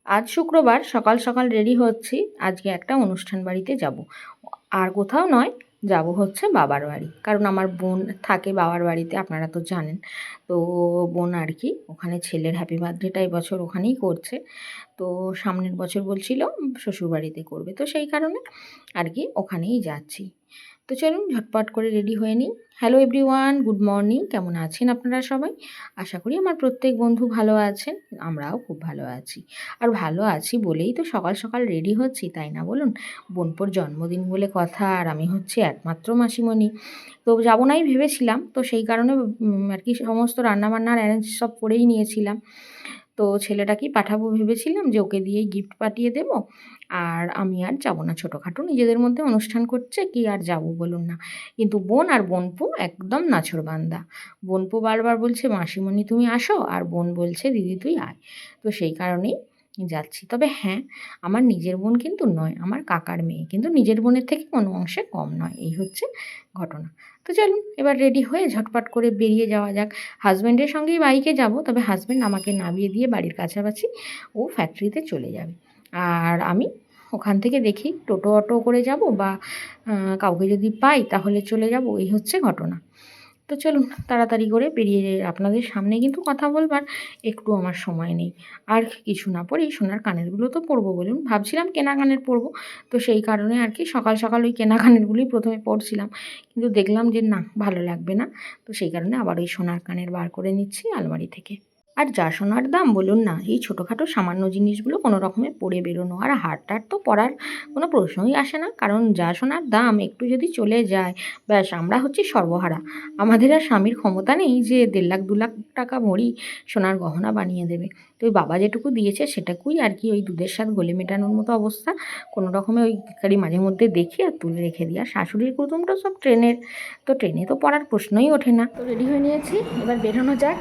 আজ শুক্রবার সকাল সকাল রেডি হচ্ছি, আজকে একটা অনুষ্ঠান বাড়িতে যাব। আর কোথাও নয়, যাব হচ্ছে বাবার বাড়ি, কারণ আমার বোন থাকে বাবার বাড়িতে, আপনারা তো জানেন। তো বোন আর কি ওখানে ছেলের হ্যাপি বার্থডেটা এবছর ওখানেই করছে। তো সামনের বছর বলছিল শ্বশুরবাড়িতে করবে, তো সেই কারণে আর কি ওখানেই যাচ্ছি। তো চলুন ঝটপট করে রেডি হয়ে নিই। Hello everyone, good morning. কেমন আছেন আপনারা সবাই? আশা করি আমার প্রত্যেক বন্ধু ভালো আছেন, আমরাও খুব ভালো আছি। আর ভালো আছি বলেই তো সকাল সকাল রেডি হচ্ছি, তাই না বলুন? বোনপোর জন্মদিন বলে কথা, আর আমি হচ্ছে একমাত্র মাসিমণি। তো যাবো নাই ভেবেছিলাম, তো সেই কারণে আর কি সমস্ত রান্নাবান্নার অ্যারেঞ্জ সব করেই নিয়েছিলাম। তো ছেলেটাকেই পাঠাবো ভেবেছিলাম, যে ওকে দিয়েই গিফট পাঠিয়ে দেব। আর আমি আর যাব না, ছোটোখাটো নিজেদের মধ্যে অনুষ্ঠান করছে, কি আর যাব বলুন না। কিন্তু বোন আর বোনপো একদম নাছোড়বান্দা। বোনপো বারবার বলছে মাসিমণি তুমি আসো, আর বোন বলছে দিদি তুই আয়। তো সেই কারণেই যাচ্ছি। তবে হ্যাঁ, আমার নিজের বোন কিন্তু নয়, আমার কাকার মেয়ে, কিন্তু নিজের বোনের থেকে কোনো অংশে কম নয়, এই হচ্ছে ঘটনা। তো চলুন এবার রেডি হয়ে ঝটপট করে বেরিয়ে যাওয়া যাক। হাজব্যান্ডের সঙ্গেই বাইকে যাব, তবে হাজব্যান্ড আমাকে নামিয়ে দিয়ে বাড়ির কাছাকাছি ও ফ্যাক্টরিতে চলে যাবে। আর আমি ওখান থেকে দেখি টোটো অটো করে যাব, বা কাউকে যদি পাই তাহলে চলে যাব, এই হচ্ছে ঘটনা। তো চলুন তাড়াতাড়ি করে বেরিয়ে যাই, আপনাদের সামনে কিন্তু কথা বলবার একটু আমার সময় নেই। আর কিছু না পরেই সোনার কানেরগুলো তো পরবো বলুন, ভাবছিলাম কেনা কানের পরবো। তো সেই কারণে আর কি সকাল সকাল ওই কেনা কানেরগুলোই প্রথমে পরছিলাম, কিন্তু দেখলাম যে না, ভালো লাগবে না। তো সেই কারণে আবার ওই সোনার কানের বার করে নিচ্ছি আলমারি থেকে। আর যা সোনার দাম বলুন না, এই ছোটোখাটো সামান্য জিনিসগুলো কোনো রকমে পরে বেরোনো, আর হার টার তো পরার কোনো প্রশ্নই আসে না, কারণ যা সোনার দাম একটু যদি চলে যায়, ব্যাস আমরা হচ্ছি সর্বহারা। আমাদের আর স্বামীর ক্ষমতা নেই যে 1.5 লাখ 2 লাখ টাকা ভরি সোনার গহনা বানিয়ে দেবে। তো ওই বাবা যেটুকু দিয়েছে সেটাকুই আর কি ওই দুধের স্বাদ গলে মেটানোর মতো অবস্থা। কোনো রকমে ওই গাড়ি মাঝে মধ্যে দেখি আর তুলে রেখে দিই। আর শাশুড়ির কুটুমটা সব ট্রেনের, তো ট্রেনে তো পড়ার প্রশ্নই ওঠে না। তো রেডি হয়ে নিয়েছি, এবার বেরোনো যাক।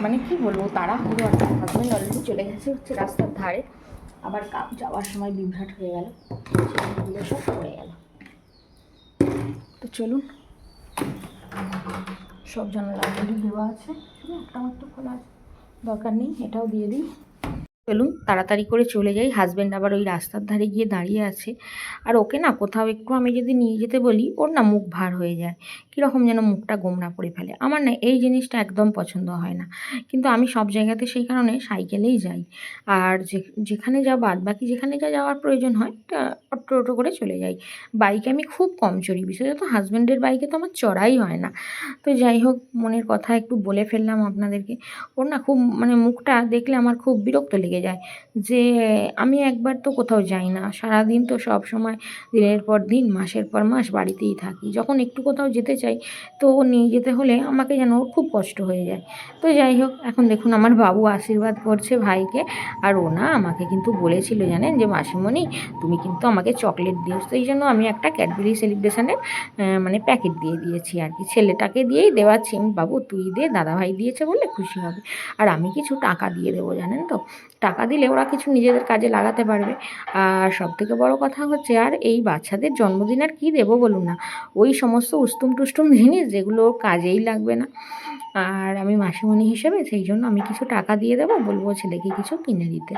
মানে কি বলবো, তাড়াহুড়ো আর কি। হাজব্যান্ড অলরেডি চলে গেছে হচ্ছে রাস্তার ধারে, আবার যাওয়ার সময় বিভ্রাট হয়ে গেল, সেগুলো সব পড়ে গেল। তো চলুন, সব জানালা অলরেডি দেওয়া আছে, শুধু একটা মাত্র খোলা আছে, দরকার নেই, এটাও দিয়ে দিই। চলুন তাড়াতাড়ি করে চলে যাই। হাজব্যান্ড আবার ওই রাস্তার ধারে গিয়ে দাঁড়িয়ে আছে। আর ওকে না কোথাও একটু আমি যদি নিয়ে যেতে বলি, ওর না মুখ ভার হয়ে যায়, কীরকম যেন মুখটা গোমড়া করে ফেলে। আমার না এই জিনিসটা একদম পছন্দ হয় না, কিন্তু আমি সব জায়গাতে সেই কারণে সাইকেলেই যাই। আর যেখানে যা বাদ বাকি যেখানে যা যাওয়ার প্রয়োজন হয় অটো টোটো করে চলে যাই। বাইকে আমি খুব কম চড়ি, বিশেষত হাজব্যান্ডের বাইকে তো আমার চড়াই হয় না। তো যাই হোক, মনের কথা একটু বলে ফেললাম আপনাদেরকে। ওর না খুব মানে মুখটা দেখলে আমার খুব বিরক্ত লেগে যায়, যে আমি একবার তো কোথাও যাই না, সারাদিন তো সব সময় দিনের পর দিন মাসের পর মাস বাড়িতেই থাকি, যখন একটু কোথাও যেতে চাই তো ও নিয়ে যেতে হলে আমাকে যেন ওর খুব কষ্ট হয়ে যায়। তো যাই হোক, এখন দেখুন আমার বাবু আশীর্বাদ করছে ভাইকে। আর ও না আমাকে কিন্তু বলেছিল জানেন, যে মাসিমণি তুমি কিন্তু আমাকে চকলেট দিও, তো এই জন্য আমি একটা ক্যাডবেরি সেলিব্রেশনের মানে প্যাকেট দিয়ে দিয়েছি আর কি, ছেলেটাকে দিয়েই দেওয়াচ্ছি। আমি বাবু তুই দে, দাদাভাই দিয়েছে বলে খুশি হবে। আর আমি কিছু টাকা দিয়ে দেবো জানেন তো, টাকা দিলে ওরা কিছু নিজেদের কাজে লাগাতে পারবে। আর সবথেকে বড় কথা হচ্ছে, আর এই বাচ্চাদের জন্মদিন আর কী দেবো বলুন না, ওই সমস্ত উস্তুম টুস্তুম জিনিস যেগুলো ওর কাজেই লাগবে না। আর আমি মাসিমণি হিসেবে সেই জন্য আমি কিছু টাকা দিয়ে দেবো, বলবো ছেলেকে কিছু কিনে দিতে।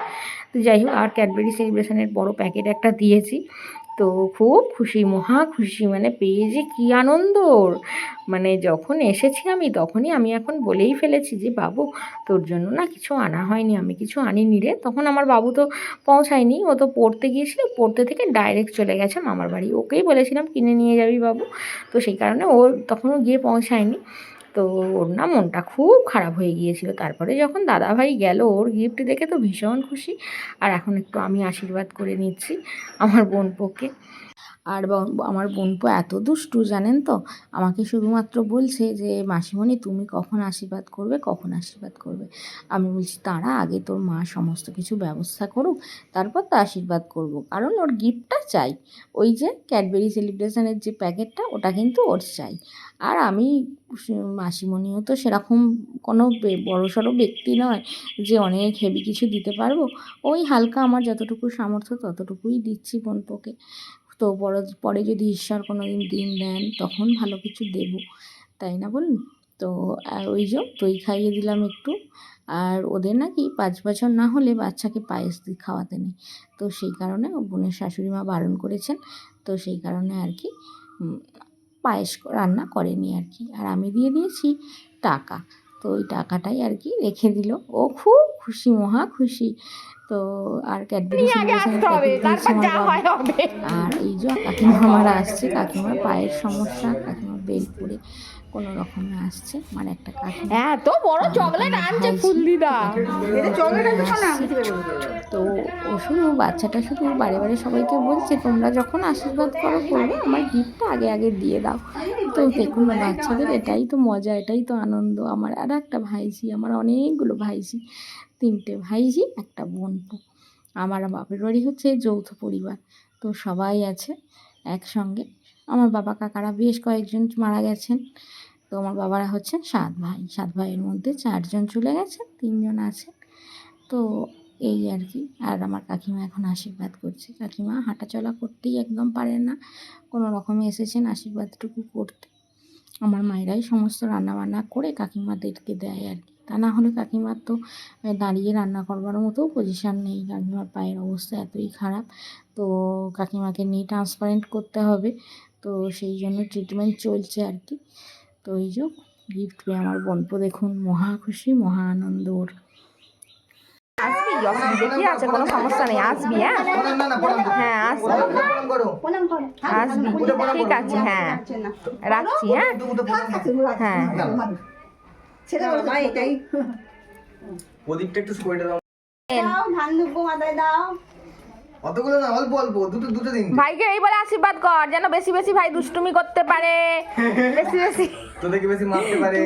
তো যাই হোক, আর ক্যাডবেরি সেলিব্রেশনের বড় প্যাকেট একটা দিয়েছি। তো খুব খুশি, মহা খুশি, মানে পেয়ে যে কী আনন্দ ওর। মানে যখন এসেছি আমি, তখনই আমি এখন বলেই ফেলেছি যে বাবু তোর জন্য না কিছু আনা হয়নি, আমি কিছু আনিনি রে। তখন আমার বাবু তো পৌঁছায়নি, ও তো পড়তে গিয়েছিল, পড়তে থেকে ডাইরেক্ট চলে গেছে মামার বাড়ি। ওকেই বলেছিলাম কিনে নিয়ে যাবি বাবু, তো সেই কারণে ও তখনও গিয়ে পৌঁছায়নি। তো ওর না মনটা খুব খারাপ হয়ে গিয়েছিল। তারপরে যখন দাদাভাই গেল, ওর গিফট দেখে তো ভীষণ খুশি। আর এখন একটু আমি আশীর্বাদ করে নিচ্ছি আমার বোনপোকে। আর আমার বোনপো এত দুষ্টু জানেন তো, আমাকে শুধুমাত্র বলছে যে মাসিমণি তুমি কখন আশীর্বাদ করবে, কখন আশীর্বাদ করবে। আমি বলছি দাঁড়া, আগে তোর মা সমস্ত কিছু ব্যবস্থা করুক, তারপর তো আশীর্বাদ করব, কারণ ওর গিফটটা চাই। ওই যে ক্যাডবেরি সেলিব্রেশনের যে প্যাকেটটা, ওটা কিন্তু ওর চাই। আর আমি মাসিমণিও তো সেরকম কোনো বড়সড় ব্যক্তি নয় যে অনেক হেভি কিছু দিতে পারবো। ওই হালকা আমার যতটুকু সামর্থ্য ততটুকুই দিচ্ছি বোনপোকে। তো পরে যদি ঈশ্বর কোনো দিন দিন দেন তখন ভালো কিছু দেব, তাই না বলুন? তো ওই যে দই খাইয়ে দিলাম একটু, আর ওদের নাকি 5 বছর না হলে বাচ্চাকে পায়েস দিয়ে খাওয়াতে নেই। তো সেই কারণে ও বোনের শাশুড়ি মা বারণ করেছেন। তো সেই কারণে আর কি পায়েস রান্না করেনি আর কি। আর আমি দিয়ে দিয়েছি টাকা। তো ওই টাকাটাই আর কি রেখে দিল। ও খুব খুশি, মহা খুশি। তো আর ক্যাডবেরি আর এই যে কাকিমা আমার আসছে, কাকিমার পায়ের সমস্যা, কাকিমা বেলপুরে কোনো রকমে আসছে, মানে একটা কাকিমা এত বড় চকলেট আনছে ফুলদিদা। তো ও শুধু বাচ্চাটা শুধু বারে বারে সবাইকে বলছে তোমরা যখন আশীর্বাদ করবে আমার গিফটটা আগে আগে দিয়ে দাও। তো দেখুন বাচ্চাদের এটাই তো মজা, এটাই তো আনন্দ। আমার আর একটা ভাইঝি, আমার অনেকগুলো ভাইঝি, 3টে ভাইঝি, একটা বোন। আমার বাপের বাড়ি হচ্ছে যৌথ পরিবার, তো সবাই আছে একসঙ্গে। আমার বাবা কাকারা বেশ কয়েকজন মারা গেছেন। তো আমার বাবারা হচ্ছে 7 ভাই, 7 ভাইয়ের মধ্যে 4 জন চলে গেছেন, 3 জন আছেন। তো এই আর কি। আর আমার কাকিমা এখন আশীর্বাদ করছে। কাকিমা হাঁটাচলা করতেই একদম পারে না, কোনো রকমে এসেছেন আশীর্বাদটুকু করতে। আমার মায়েরাই সমস্ত রান্নাবান্না করে কাকিমাদেরকে দেয় আর কি। তা না হলে কাকিমার তো দাঁড়িয়ে রান্না করবার মতো পজিশান নেই, কাকিমার পায়ের অবস্থা এতই খারাপ। তো কাকিমাকে নিয়ে ট্রান্সপারেন্ট করতে হবে, তো সেই জন্য ট্রিটমেন্ট চলছে আর কি। তো এই যে গিফট পেয়ে আমার বোনপো দেখুন মহা খুশি, মহা আনন্দ ওর। আসবি, অসুবিধে কি আছে, কোনো সমস্যা নেই, আসবি। হ্যাঁ হ্যাঁ আসবি, আসবি, ঠিক আছে। হ্যাঁ রাখছি। হ্যাঁ হ্যাঁ প্রদীপটা একটু সরিয়ে দাও। ধান দুব্বো মাথায় দাও। অতগুলো না, অল্প অল্প, দুটো দিন। ভাইকে এই বলে আশীর্বাদ কর যেন বেশি বেশি ভাই দুষ্টুমি করতে পারে, বেশি বেশি তোদেরকে বেশি মারতে পারে।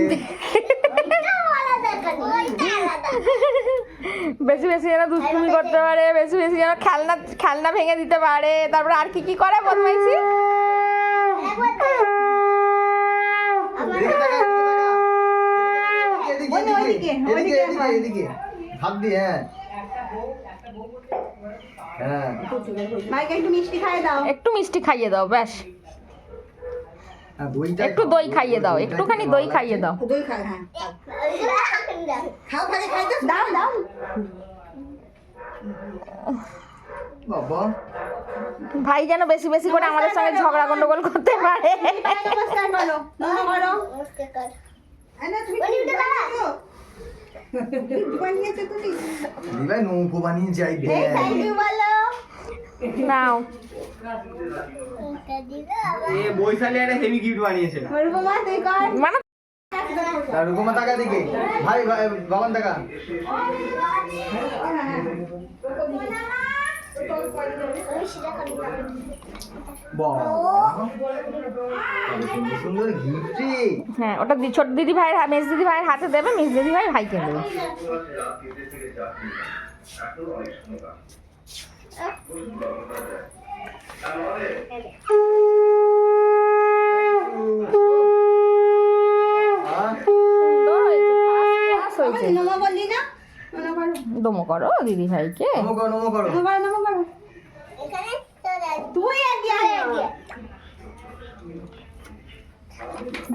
বেশি বেশি যেন দুষ্টুমি করতে পারে, বেশি বেশি যেন খেলনা ভেঙে দিতে পারে। তারপর আর কি কি করে বদমাইশি। এদিকে হাত দিয়ে। হ্যাঁ মাইকে একটু মিষ্টি খাইয়ে দাও। একটু মিষ্টি খাইয়ে দাও, ব্যাস। একটু দই খাইয়ে দাও, একটুখানি দই খাইয়ে দাও। দই খাই, হ্যাঁ খাও, ভাগে খাইতে দাও দাও। বাবা ভাই যেন বেশি বেশি করে আমাদের সঙ্গে ঝগড়া গন্ডগোল করতে পারে। নমস্কার বলো, নমস্কার করো। আরে তুমি কি বানিয়েছো? কি বানিয়েছো তুমি? দিবাই নৌকো বানিয়ে যাইবে। এই থ্যাংক ইউ বলো। নাও এ বৈশালী একটা হেভি গিফট বানিয়েছে। রূপমা তুই কর। মানে তার রূপমা টাকা দিকে। ভাই বাবান টাকা। সুন্দর সুন্দর গিফট। হ্যাঁ ওটা ছোট দিদি ভাইয়ের, মেজ দিদি ভাইয়ের হাতে দেবে, মেজ দিদি ভাই ভাইকে দেবে। নমো বললি না? দমো করো দিদি ভাইকে। নমো করো। তুই আগে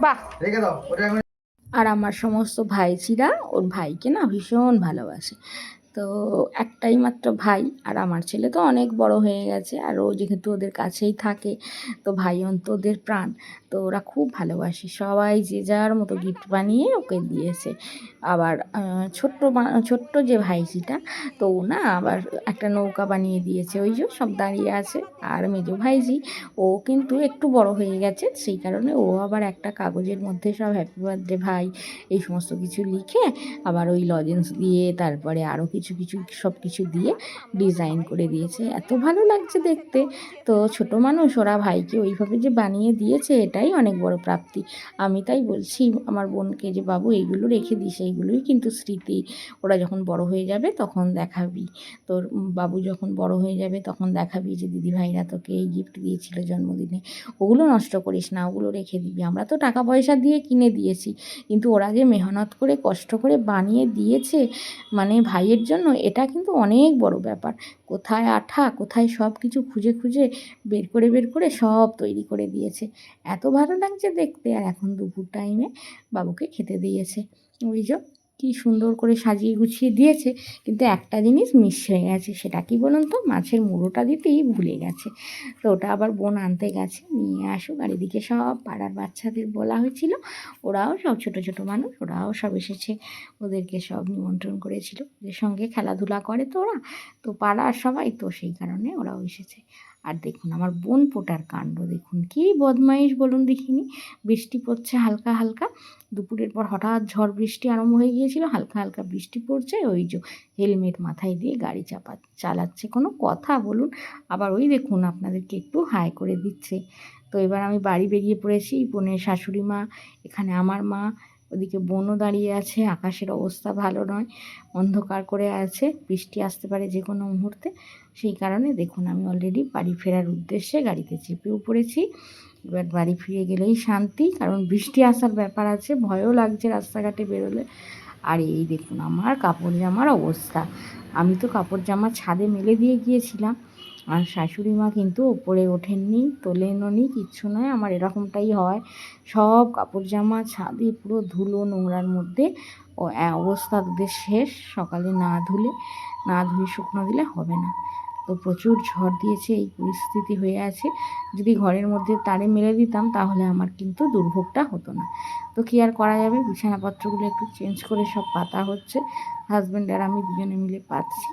বাহ রেখে দাও ওটা এখন। আর আমার সমস্ত ভাইঝিরা ওর ভাইকে না ভীষণ ভালোবাসে। তো একটাই মাত্র ভাই, আর আমার ছেলে তো অনেক বড় হয়ে গেছে, আর ও যেহেতু ওদের কাছেই থাকে, তো ভাই অন্ত ওদের প্রাণ। তো ওরা খুব ভালোবাসে, সবাই যে যার মতো গিফট বানিয়ে ওকে দিয়েছে। আবার ছোট্ট যে ভাইঝিটা, তো ও না আবার একটা নৌকা বানিয়ে দিয়েছে, ওই যে সব দাঁড়িয়ে আছে। আর মেজো ভাইঝি ও কিন্তু একটু বড় হয়ে গেছে, সেই কারণে ও আবার একটা কাগজের মধ্যে সব হ্যাপি বার্থডে ভাই এই সমস্ত কিছু লিখে, আবার ওই লজেন্স দিয়ে, তারপরে আরও কিছু সব কিছু দিয়ে ডিজাইন করে দিয়েছে। এত ভালো লাগছে দেখতে। তো ছোট মানুষ, ওরা ভাইকে ওইভাবে যে বানিয়ে দিয়েছে এটাই অনেক বড় প্রাপ্তি। আমি তাই বলছি আমার বোনকে যে বাবু এইগুলো রেখে দিস, এইগুলোই কিন্তু স্মৃতি, ওরা যখন বড় হয়ে যাবে তখন দেখাবি, তোর বাবু যখন বড় হয়ে যাবে তখন দেখাবি যে দিদিভাইরা তোকে এই গিফট দিয়েছিল জন্মদিনে। ওগুলো নষ্ট করিস না, ওগুলো রেখে দিবি। আমরা তো টাকা পয়সা দিয়ে কিনে দিয়েছি, কিন্তু ওরা যে মেহনত করে কষ্ট করে বানিয়ে দিয়েছে মানে ভাইয়ের জন্য, এটা কিন্তু অনেক বড় ব্যাপার। কোথায় আঠা, কোথায় সব কিছু খুঁজে খুঁজে বের করে সব তৈরি করে দিয়েছে। এত ভালো লাগছে দেখতে। আর এখন দুপুর টাইমে বাবুকে খেতে দিয়েছে, ওই যে কি সুন্দর করে সাজিয়ে গুছিয়ে দিয়েছে, কিন্তু একটা জিনিস মিস হয়ে গেছে। সেটা কি বলুন তো, মাছের মুড়োটা দিতেই ভুলে গেছে। তো ওটা আবার বোন আনতে গেছে, নিয়ে আসুক। আর এদিকে সব পাড়ার বাচ্চাদের বলা হয়েছিল, ওরাও সব ছোট ছোট মানুষ, ওরাও সব এসেছে। ওদেরকে সব নিমন্ত্রণ করেছিল, ওদের সঙ্গে খেলাধুলা করে তো ওরা, তো পাড়ার সবাই, তো সেই কারণে ওরাও এসেছে। আর দেখুন আমার বোন পোটার কাণ্ড, দেখুন কি বদমাইশ বলুন দেখিনি। বৃষ্টি পড়ছে হালকা হালকা, দুপুরের পর হঠাৎ ঝড় বৃষ্টি আরম্ভ হয়ে গিয়েছিল, হালকা হালকা বৃষ্টি পড়ছে, ওই যে হেলমেট মাথায় দিয়ে গাড়ি চালাচ্ছে, কোনো কথা বলুন। আবার ওই দেখুন আপনাদেরকে একটু হাই করে দিচ্ছে। তো এবার আমি বাড়ি বেরিয়ে পড়েছি, বোনের শাশুড়ি মা, এখানে আমার মা, ওদিকে বোনও দাঁড়িয়ে আছে। আকাশের অবস্থা ভালো নয়, অন্ধকার করে আছে, বৃষ্টি আসতে পারে যে কোনো মুহূর্তে। সেই কারণে দেখুন আমি অলরেডি বাড়ি ফেরার উদ্দেশ্যে গাড়িতে চেপেও পড়েছি। এবার বাড়ি ফিরে গেলেই শান্তি, কারণ বৃষ্টি আসার ব্যাপার আছে, ভয়ও লাগছে রাস্তাঘাটে বেরোলে। আর এই দেখুন আমার কাপড় জামার অবস্থা, আমি তো কাপড় জামা ছাদে মেলে দিয়ে গিয়েছিলাম, আর শাশুড়ি মা কিন্তু ওপরে ওঠেননি, তোলেননি, কিচ্ছু নয়। আমার এরকমটাই হয়, সব কাপড় জামা ছাদে পুরো ধুলো নোংরার মধ্যে। অবস্থা ওদের শেষ, সকালে না ধুয়ে শুকনো দিলে হবে না। তো প্রচুর ঝড় দিয়েছে, এই পরিস্থিতি হয়ে আছে। যদি ঘরের মধ্যে তারে মেলে দিতাম তাহলে আমার কিন্তু দুর্ভোগটা হতো না। তো কী আর করা যাবে, বিছানাপত্রগুলো একটু চেঞ্জ করে সব পাতা হচ্ছে, হাজব্যান্ড আর আমি দুজনে মিলে পাতছি।